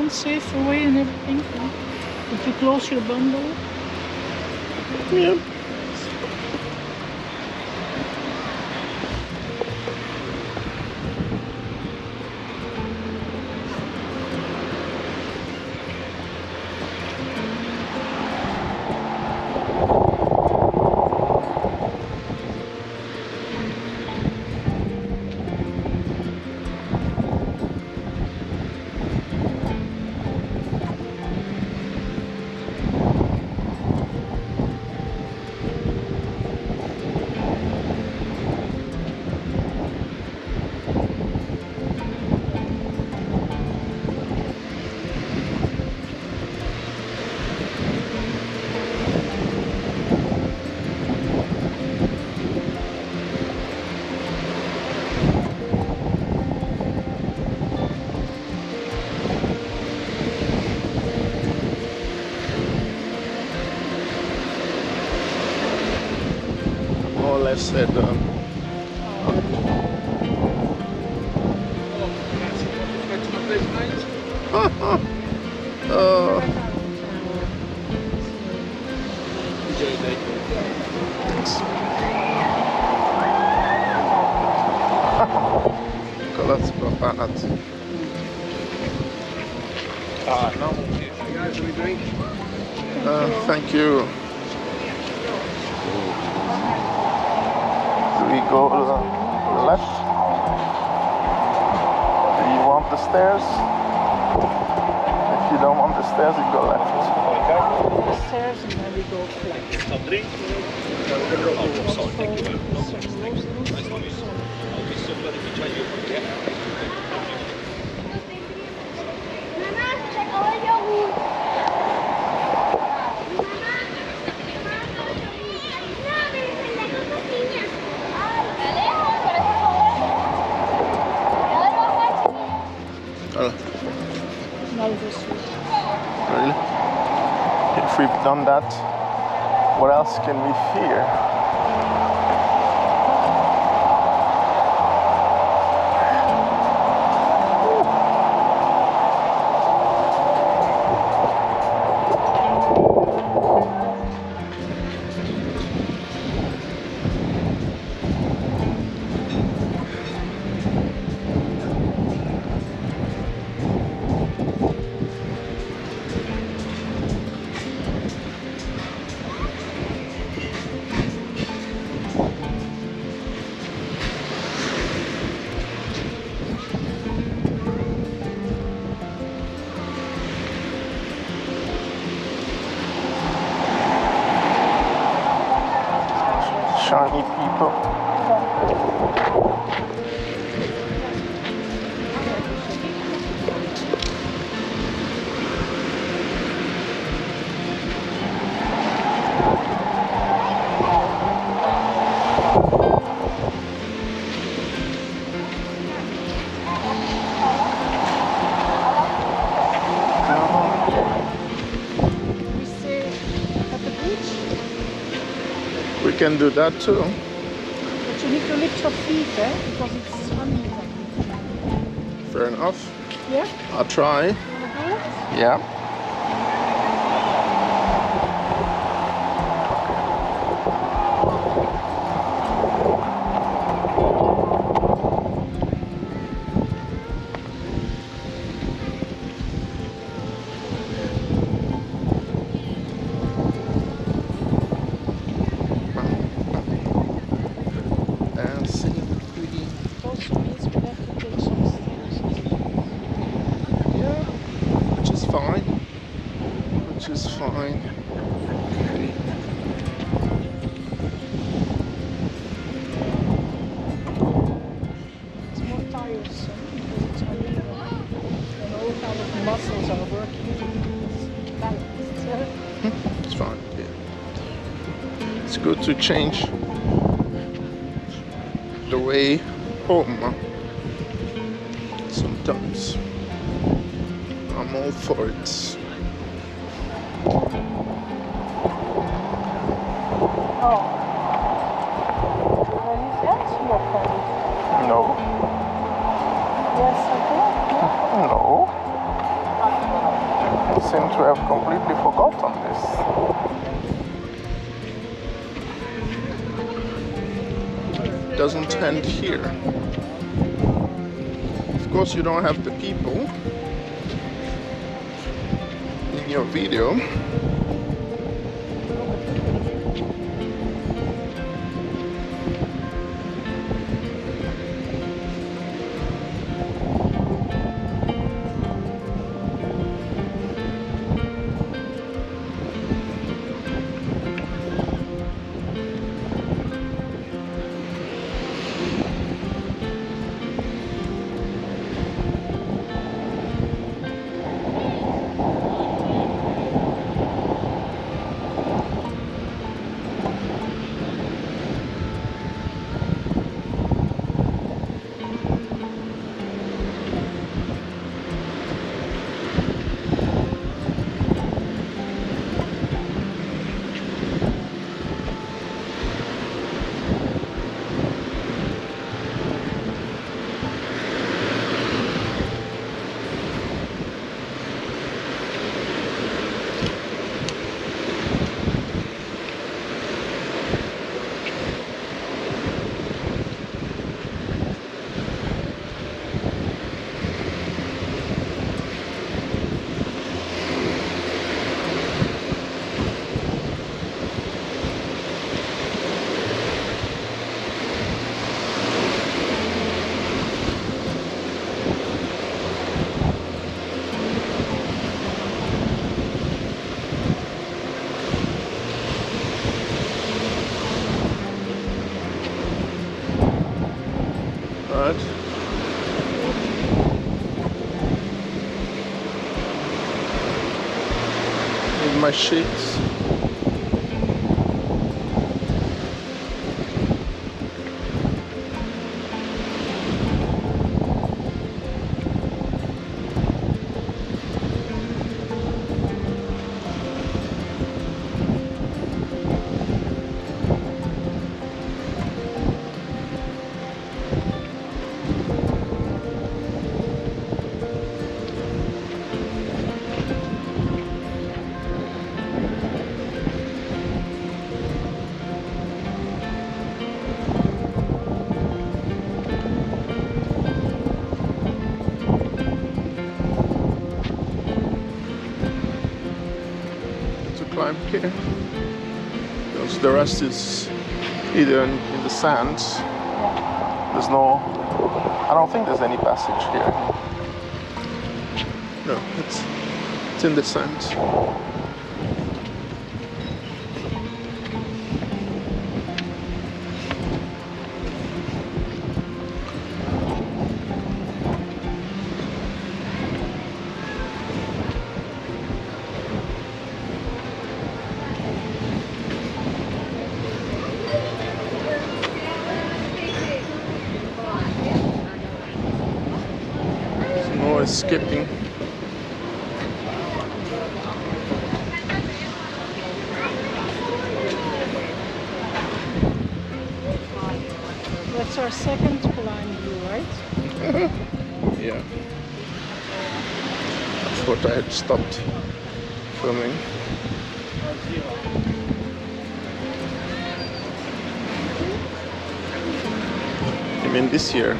unsafe away and everything. If you close your bundle. Yeah. Said Colați papanați. No. Thank you. We go left. Do you want the stairs? If you don't want the stairs, you go left. The stairs and then we go flat. Really? If we've done that, what else can we fear? Shiny people. We stay at the beach. We can do that too. But you need to lift your feet, because it's uneven. Fair enough. Yeah? I'll try. Wanna do it? Yeah. Muscles are working balanced. It's fine. Yeah. It's good to change the way home. Sometimes I'm all for it. Oh. Well, you dance your friend. No. Yes, I do. No. seem to have completely forgotten this. It doesn't end here. Of course, you don't have the people in your video. My sheets. Here, because the rest is either in the sands. There's no, I don't think there's any passage here. No, it's in the sands. Skipping. That's our second climb view, right? Yeah. I thought I had stopped filming. I mean this year.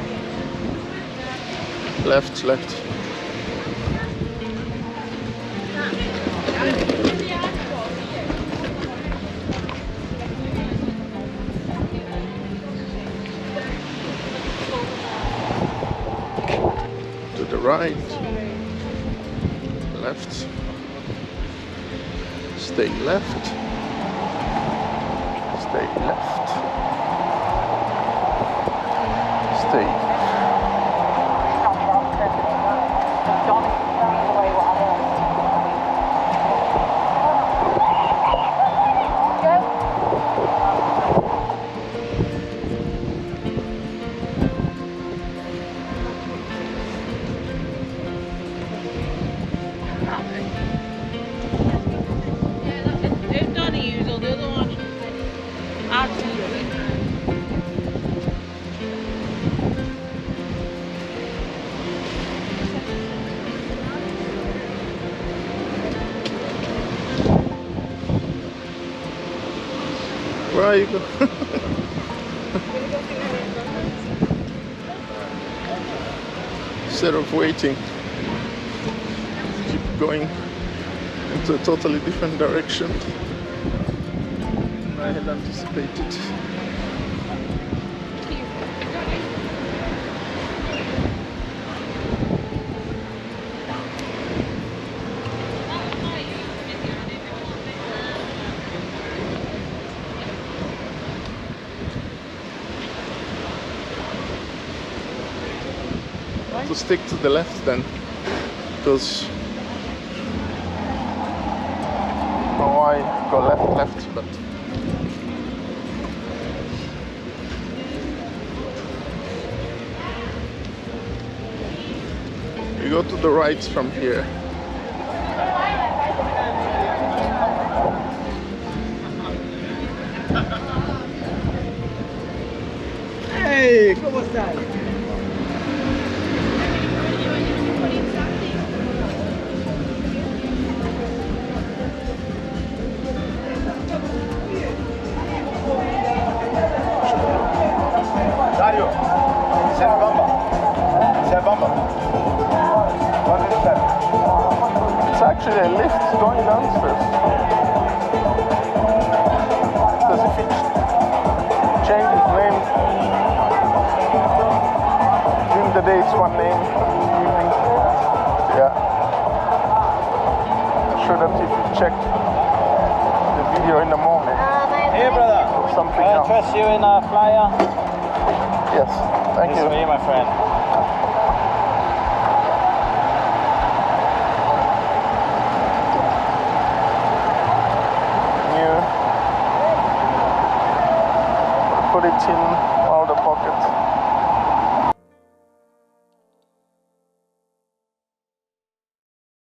Left. To the right. Left. Stay left. Stay left. Stay. Drive. Instead of waiting, keep going into a totally different direction. I had anticipated. To stick to the left then, because no, I go left, but you go to the right from here. Hey, ¿cómo estás? It's actually a lift going downstairs. Because if it changes name, during the day it's one name, evening, yeah. I'm sure that if you check the video in the morning, Hey brother, something can I else. trust you in a flyer? Yes, thank This you. is for you, my friend. Put it in